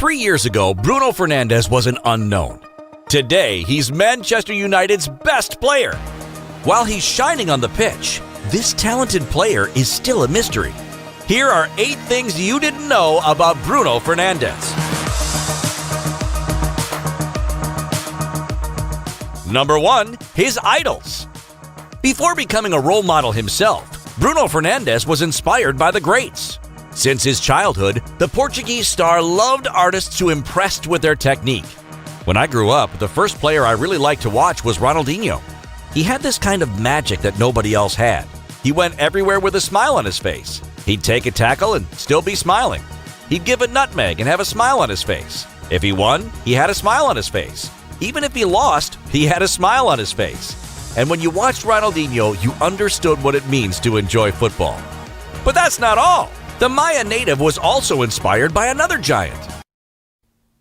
3 years ago, Bruno Fernandes was an unknown. Today, he's Manchester United's best player. While he's shining on the pitch, this talented player is still a mystery. Here are 8 things you didn't know about Bruno Fernandes. Number 1. His idols. Before becoming a role model himself, Bruno Fernandes was inspired by the greats. Since his childhood, the Portuguese star loved artists who impressed with their technique. When I grew up, the first player I really liked to watch was Ronaldinho. He had this kind of magic that nobody else had. He went everywhere with a smile on his face. He'd take a tackle and still be smiling. He'd give a nutmeg and have a smile on his face. If he won, he had a smile on his face. Even if he lost, he had a smile on his face. And when you watched Ronaldinho, you understood what it means to enjoy football. But that's not all. The Maya native was also inspired by another giant.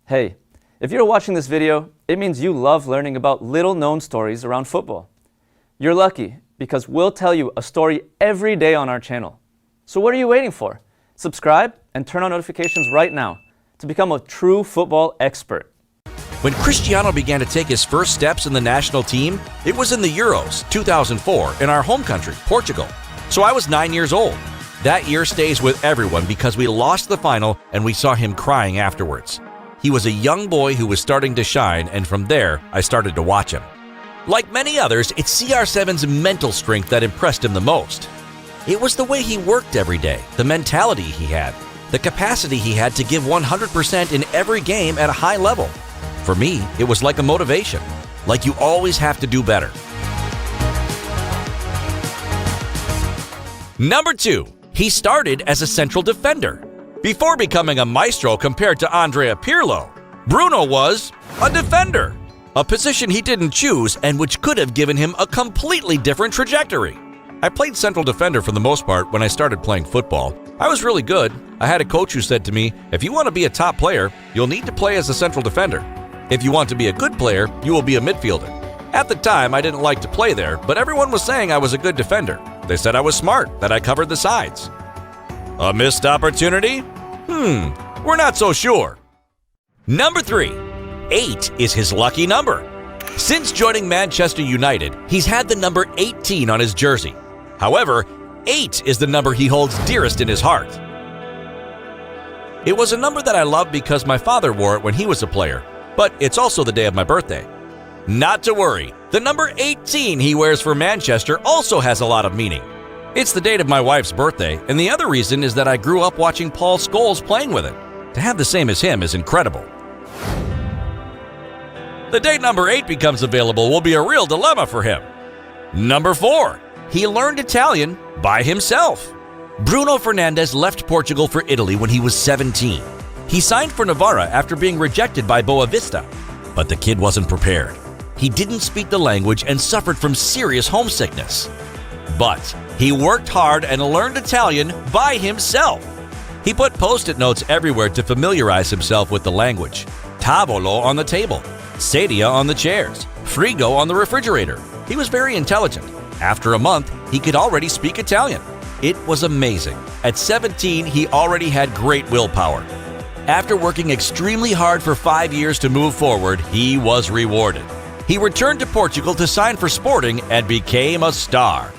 Hey, if you're watching this video, it means you love learning about little-known stories around football. You're lucky because we'll tell you a story every day on our channel. So what are you waiting for? Subscribe and turn on notifications right now to become a true football expert. When Cristiano began to take his first steps in the national team, it was in the Euros 2004 in our home country, Portugal. So I was 9 years old. That year stays with everyone because we lost the final and we saw him crying afterwards. He was a young boy who was starting to shine, and from there, I started to watch him. Like many others, it's CR7's mental strength that impressed him the most. It was the way he worked every day, the mentality he had, the capacity he had to give 100% in every game at a high level. For me, it was like a motivation, like you always have to do better. Number 2. He started as a central defender. Before becoming a maestro compared to Andrea Pirlo, Bruno was a defender, a position he didn't choose and which could have given him a completely different trajectory. I played central defender for the most part when I started playing football. I was really good. I had a coach who said to me, if you want to be a top player, you'll need to play as a central defender. If you want to be a good player, you will be a midfielder. At the time, I didn't like to play there, but everyone was saying I was a good defender. They said I was smart, that I covered the sides. A missed opportunity? We're not so sure. Number 3. 8 is his lucky number. Since joining Manchester United, he's had the number 18 on his jersey. However, 8 is the number he holds dearest in his heart. It was a number that I loved because my father wore it when he was a player, but it's also the day of my birthday. Not to worry, the number 18 he wears for Manchester also has a lot of meaning. It's the date of my wife's birthday, and the other reason is that I grew up watching Paul Scholes playing with it. To have the same as him is incredible. The day number 8 becomes available will be a real dilemma for him. Number 4. He learned Italian by himself. Bruno Fernandes left Portugal for Italy when he was 17. He signed for Navarra after being rejected by Boavista, but the kid wasn't prepared. He didn't speak the language and suffered from serious homesickness. But he worked hard and learned Italian by himself. He put post-it notes everywhere to familiarize himself with the language. Tavolo on the table, sedia on the chairs, frigo on the refrigerator. He was very intelligent. After a month, he could already speak Italian. It was amazing. At 17, he already had great willpower. After working extremely hard for 5 years to move forward, he was rewarded. He returned to Portugal to sign for Sporting and became a star.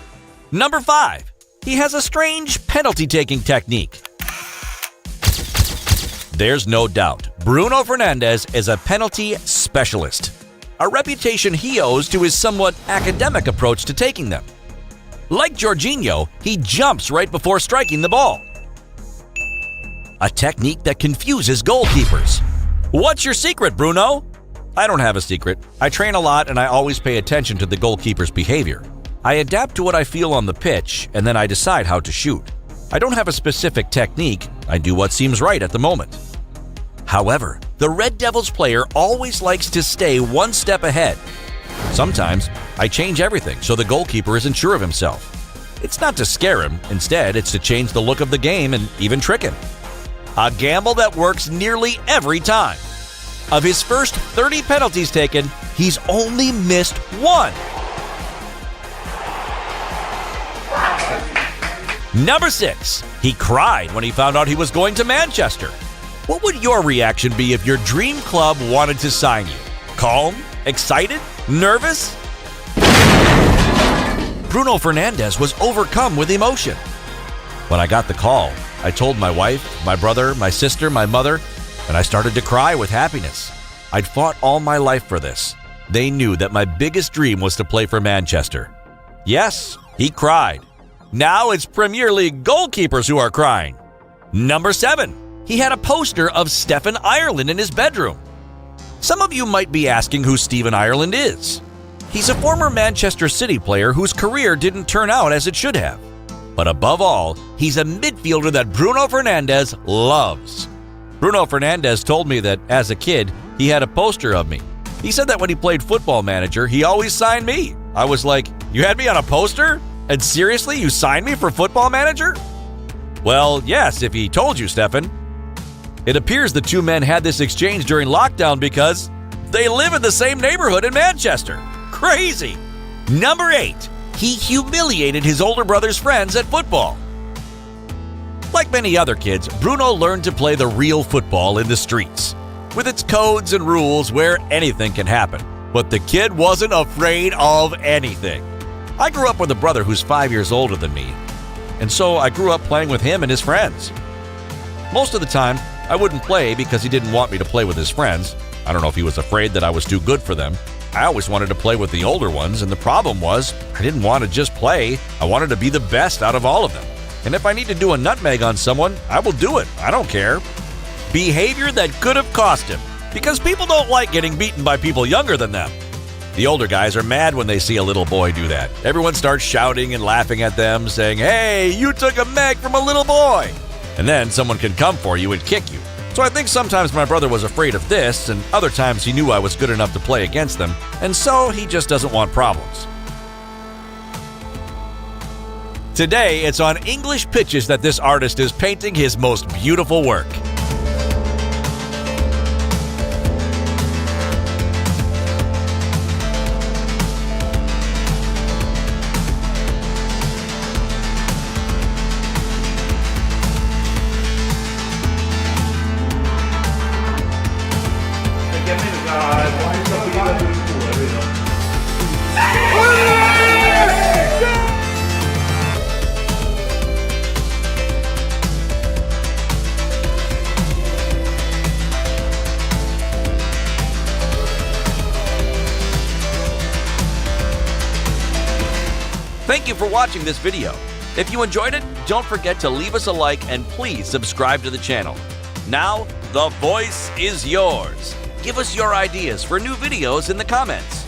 Number 5. He has a strange penalty-taking technique. There's no doubt, Bruno Fernandes is a penalty specialist, a reputation he owes to his somewhat academic approach to taking them. Like Jorginho, he jumps right before striking the ball, a technique that confuses goalkeepers. What's your secret, Bruno? I don't have a secret. I train a lot and I always pay attention to the goalkeeper's behavior. I adapt to what I feel on the pitch and then I decide how to shoot. I don't have a specific technique. I do what seems right at the moment. However, the Red Devils player always likes to stay one step ahead. Sometimes, I change everything so the goalkeeper isn't sure of himself. It's not to scare him. Instead, it's to change the look of the game and even trick him. A gamble that works nearly every time. Of his first 30 penalties taken, he's only missed 1. Number 6. He cried when he found out he was going to Manchester. What would your reaction be if your dream club wanted to sign you? Calm? Excited? Nervous? Bruno Fernandes was overcome with emotion. When I got the call, I told my wife, my brother, my sister, my mother, and I started to cry with happiness. I'd fought all my life for this. They knew that my biggest dream was to play for Manchester. Yes, he cried. Now it's Premier League goalkeepers who are crying. Number 7. He had a poster of Stephen Ireland in his bedroom. Some of you might be asking who Stephen Ireland is. He's a former Manchester City player whose career didn't turn out as it should have. But above all, he's a midfielder that Bruno Fernandes loves. Bruno Fernandes told me that as a kid, he had a poster of me. He said that when he played Football Manager, he always signed me. I was like, you had me on a poster? And seriously, you signed me for Football Manager? Well, yes, if he told you, Stefan. It appears the two men had this exchange during lockdown because they live in the same neighborhood in Manchester. Crazy! Number 8. He humiliated his older brother's friends at football. Like many other kids, Bruno learned to play the real football in the streets, with its codes and rules where anything can happen. But the kid wasn't afraid of anything. I grew up with a brother who's 5 years older than me, and so I grew up playing with him and his friends. Most of the time, I wouldn't play because he didn't want me to play with his friends. I don't know if he was afraid that I was too good for them. I always wanted to play with the older ones, and the problem was I didn't want to just play. I wanted to be the best out of all of them. And if I need to do a nutmeg on someone, I will do it. I don't care. Behavior that could have cost him, because people don't like getting beaten by people younger than them. The older guys are mad when they see a little boy do that. Everyone starts shouting and laughing at them, saying, "Hey, you took a meg from a little boy." And then someone can come for you and kick you. So I think sometimes my brother was afraid of this, and other times he knew I was good enough to play against them, and so he just doesn't want problems. Today, it's on English pitches that this artist is painting his most beautiful work. Thank you for watching this video. If you enjoyed it, don't forget to leave us a like and please subscribe to the channel. Now, the voice is yours. Give us your ideas for new videos in the comments.